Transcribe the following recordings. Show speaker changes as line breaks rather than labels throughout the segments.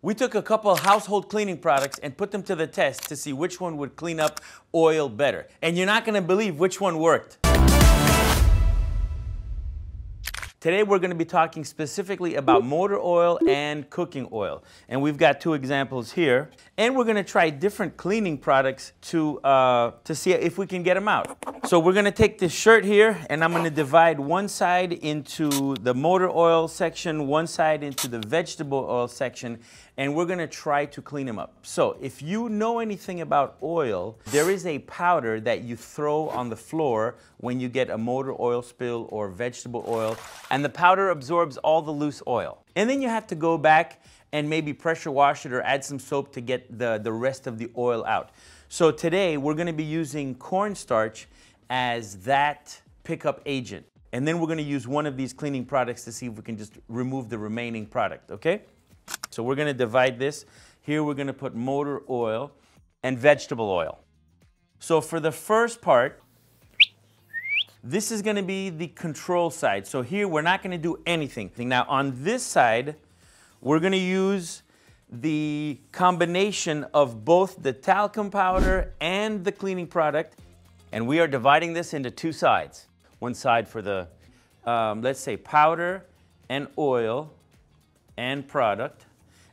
We took a couple of household cleaning products and put them to the test to see which one would clean up oil better. And you're not going to believe which one worked. Today we're going to be talking specifically about motor oil and cooking oil. And we've got two examples here. And we're going to try different cleaning products to see if we can get them out. So we're going to take this shirt here and I'm going to divide one side into the motor oil section, one side into the vegetable oil section, and we're going to try to clean them up. So if you know anything about oil, there is a powder that you throw on the floor when you get a motor oil spill or vegetable oil, and the powder absorbs all the loose oil. And then you have to go back and maybe pressure wash it or add some soap to get the rest of the oil out. So today we're going to be using cornstarch as that pickup agent. And then we're going to use one of these cleaning products to see if we can just remove the remaining product, okay? So we're going to divide this. Here we're going to put motor oil and vegetable oil. So for the first part, this is going to be the control side. So here we're not going to do anything. Now on this side, we're going to use the combination of both the talcum powder and the cleaning product. And we are dividing this into two sides. One side for the, let's say, powder and oil and product.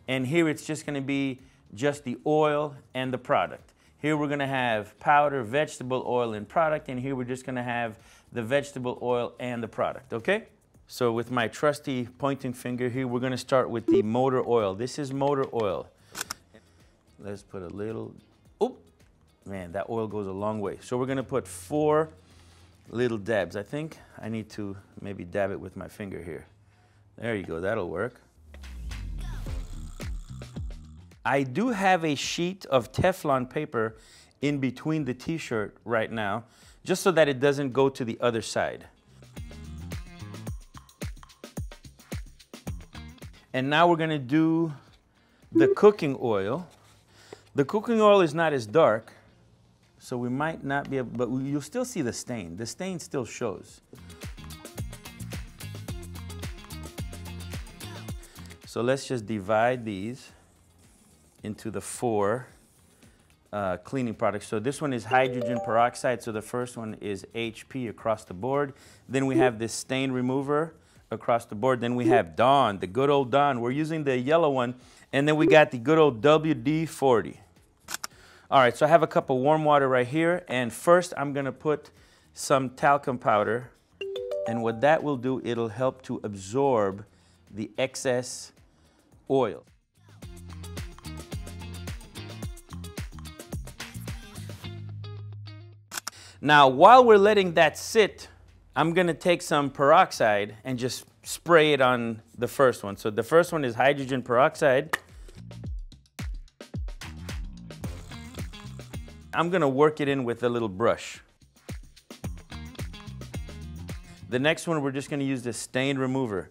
And here it's just going to be just the oil and the product. Here we're going to have powder, vegetable oil, and product. And here we're just going to have the vegetable oil and the product, okay? So with my trusty pointing finger here, we're going to start with the motor oil. This is motor oil. Let's put a little, oh, man, that oil goes a long way. So we're going to put 4 little dabs. I think I need to maybe dab it with my finger here. There you go, that'll work. I do have a sheet of Teflon paper in between the t-shirt right now, just so that it doesn't go to the other side. And now we're going to do the cooking oil. The cooking oil is not as dark, so we might not be able, but you'll still see the stain. The stain still shows. So let's just divide these into the 4 cleaning products. So this one is hydrogen peroxide, so the first one is HP across the board. Then we have this stain remover across the board. Then we have Dawn, the good old Dawn. We're using the yellow one. And then we got the good old WD-40. All right, so I have a cup of warm water right here. And first I'm going to put some talcum powder. And what that will do, it'll help to absorb the excess oil. Now, while we're letting that sit, I'm going to take some peroxide and just spray it on the first one. So the first one is hydrogen peroxide. I'm going to work it in with a little brush. The next one, we're just going to use the stain remover.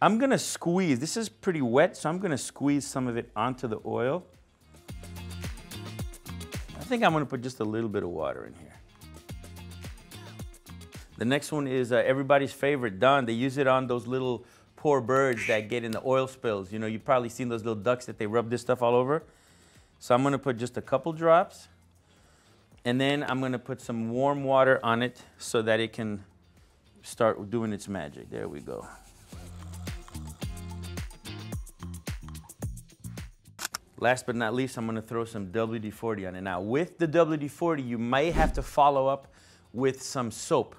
I'm going to squeeze. This is pretty wet, so I'm going to squeeze some of it onto the oil. I think I'm going to put just a little bit of water in here. The next one is everybody's favorite, Dawn. They use it on those little poor birds that get in the oil spills. You know, you've probably seen those little ducks that they rub this stuff all over. So I'm going to put just a couple drops. And then I'm going to put some warm water on it so that it can start doing its magic. There we go. Last but not least, I'm going to throw some WD-40 on it. Now, with the WD-40, you may have to follow up with some soap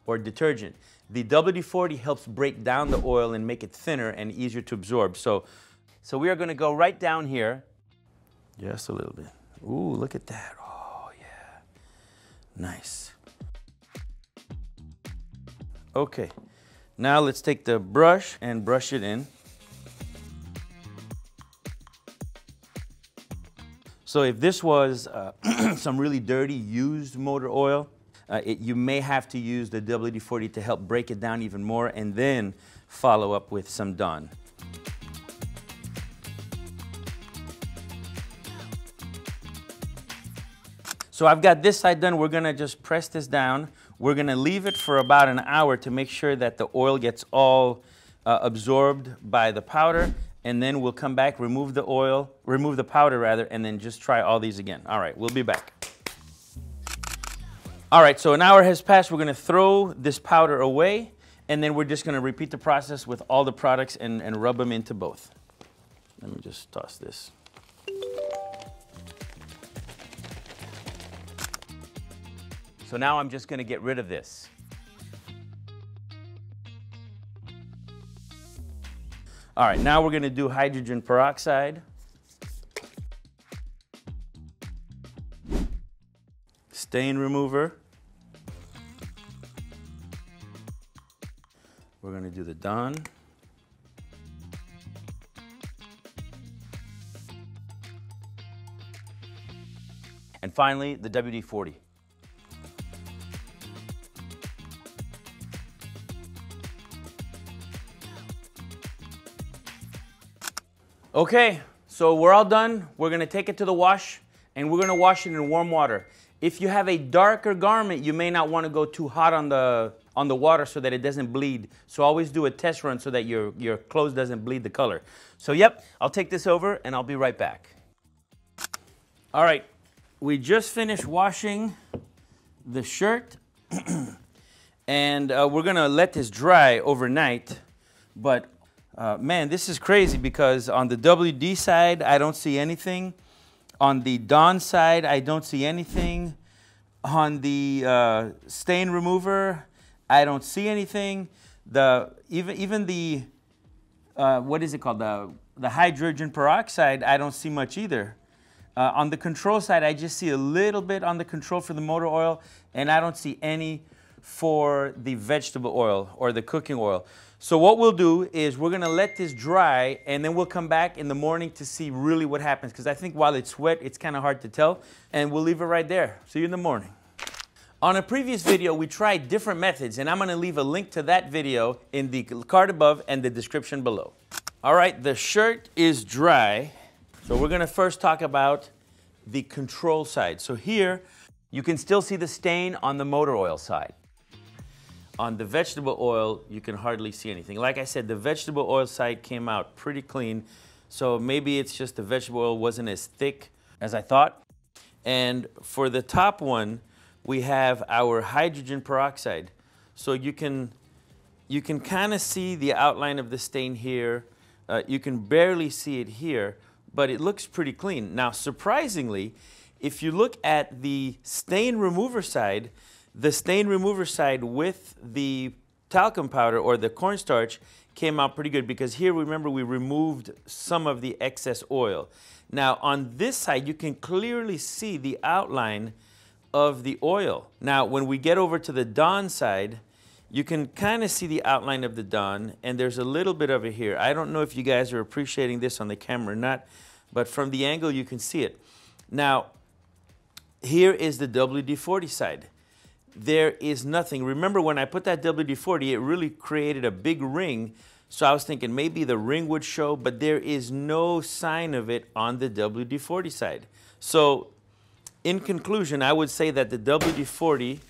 or detergent. The WD-40 helps break down the oil and make it thinner and easier to absorb. So we are going to go right down here. Just a little bit. Ooh, look at that. Oh, yeah. Nice. Okay. Now let's take the brush and brush it in. So if this was some really dirty used motor oil, you may have to use the WD-40 to help break it down even more and then follow up with some Dawn. So I've got this side done. We're going to just press this down. We're going to leave it for about an hour to make sure that the oil gets all absorbed by the powder. and then we'll come back, remove the powder rather, and then just try all these again. All right, we'll be back. All right, so an hour has passed. We're gonna throw this powder away, and then we're just gonna repeat the process with all the products and rub them into both. Let me just toss this. So now I'm just gonna get rid of this. All right, now we're gonna do hydrogen peroxide. Stain remover. We're gonna do the Dawn. And finally, the WD-40. Okay, so we're all done. We're gonna take it to the wash, and we're gonna wash it in warm water. If you have a darker garment, you may not want to go too hot on the water so that it doesn't bleed. So always do a test run so that your clothes doesn't bleed the color. So yep, I'll take this over and I'll be right back. All right, we just finished washing the shirt and we're gonna let this dry overnight, but man, this is crazy because on the WD side, I don't see anything. On the Dawn side, I don't see anything. On the stain remover, I don't see anything. Even the what is it called? The hydrogen peroxide, I don't see much either. On the control side, I just see a little bit on the control for the motor oil, and I don't see any for the vegetable oil or the cooking oil. So what we'll do is we're gonna let this dry, and then we'll come back in the morning to see really what happens, because I think while it's wet, it's kind of hard to tell, and we'll leave it right there. See you in the morning. On a previous video, we tried different methods, and I'm gonna leave a link to that video in the card above and the description below. All right, the shirt is dry, so we're gonna first talk about the control side. So here, you can still see the stain on the motor oil side. On the vegetable oil, you can hardly see anything. Like I said, the vegetable oil side came out pretty clean, so maybe it's just the vegetable oil wasn't as thick as I thought. And for the top one, we have our hydrogen peroxide. So you can kind of see the outline of the stain here. You can barely see it here, but it looks pretty clean. Now, surprisingly, if you look at the stain remover side, the stain remover side with the talcum powder or the cornstarch came out pretty good, because here, remember, we removed some of the excess oil. Now, on this side, you can clearly see the outline of the oil. Now, when we get over to the Dawn side, you can kind of see the outline of the Dawn, and there's a little bit of it here. I don't know if you guys are appreciating this on the camera or not, but from the angle, you can see it. Now, here is the WD-40 side. There is nothing. Remember, when I put that WD-40, it really created a big ring. So I was thinking maybe the ring would show, but there is no sign of it on the WD-40 side. So in conclusion, I would say that the WD-40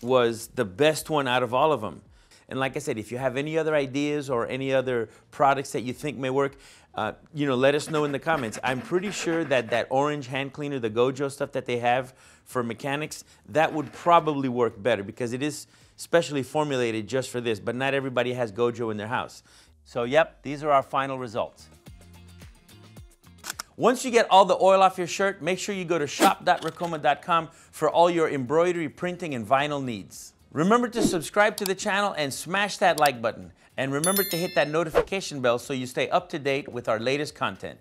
was the best one out of all of them. And like I said, if you have any other ideas or any other products that you think may work, let us know in the comments. I'm pretty sure that that orange hand cleaner, the Gojo stuff that they have for mechanics, that would probably work better, because it is specially formulated just for this, but not everybody has Gojo in their house. So yep, these are our final results. Once you get all the oil off your shirt, make sure you go to shop.ricoma.com for all your embroidery, printing, and vinyl needs. Remember to subscribe to the channel and smash that like button. And remember to hit that notification bell so you stay up to date with our latest content.